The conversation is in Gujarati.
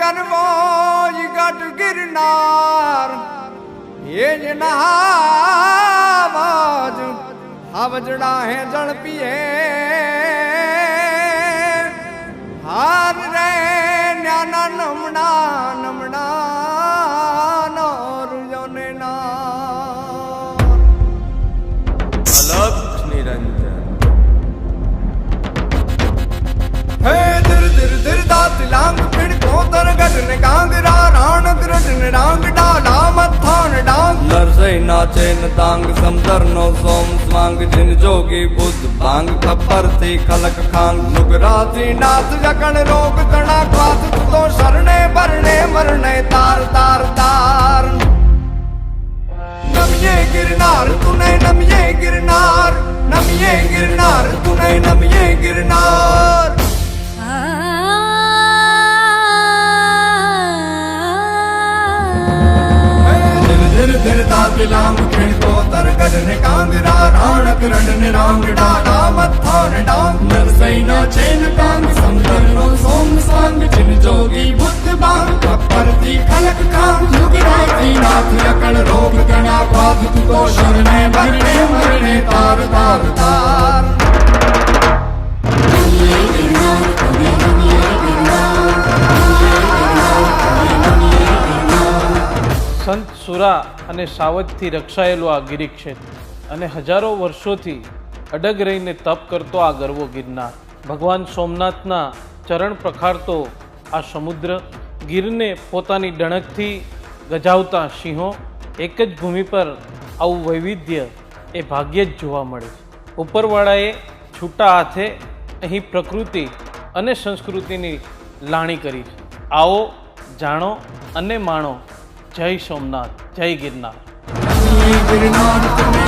કરવો ગઢ ગિરનાર એ જ નહાવાજ આવજડા હે જળ પીએ હાર રે ન્યાના નમણા નમણા નોરજોને ના અલક્ષ નિરંજન હે દિર દિર દિર દાત લાંગ પીડ કોતર ગઢ ને કાંગરા રાણ ગ્રઢ ને રાંગ ડાલા મથાણ ડાંગ નરસઈ નાચે ન તાંગ સમદર નો સોમ સ્વાંગ જીન જોગી બુદ્ધ ભાંગ ખપ્પર થી ખલક ખાંગ નુગરાથી નાથ જકણ રોગ તણા ક્વાથ તો શરણે ભરણે મરણે તાર તાર તાર નમિયે ગિરનાર તુને નમિયે ગિરનાર નમિયે ગિરનાર તુને નમિયે ગિરનાર ધીર ધીર તાતિલાંગ ખીણકો તરગઢ ને કાંગરા રાણક રંડ ને રાંગ ડાડા મથાણ ડાંગ નરસઈ ના ચેન કાંગ સમદર નો સોમ સ્વાંગ જીન જોગી બુદ્ધ બાંગ કપરતી ખલક કાંગ નુગરાથી નાથ અકળ રોગ ગણા પાથ તું તો શરણે ભરણે મરણે તાર તાર તાર સંત સુરા અને સાવજથી રક્ષાયેલું આ ગિરિક્ષેત્ર અને હજારો વર્ષોથી અડગ રહીને તપ કરતો આ ગરવો ગિરનાર ભગવાન સોમનાથના ચરણ પ્રખારતો આ સમુદ્ર ગીરને પોતાની ડણકથી ગજાવતા સિંહો એક જ ભૂમિ પર આવું વૈવિધ્ય એ ભાગ્યે જ જોવા મળે છે ઉપરવાળાએ છૂટા હાથે અહીં પ્રકૃતિ અને સંસ્કૃતિની લાણી કરી છે આવો જાણો અને માણો જય સોમનાથ જય ગિરનાર ગિરનાર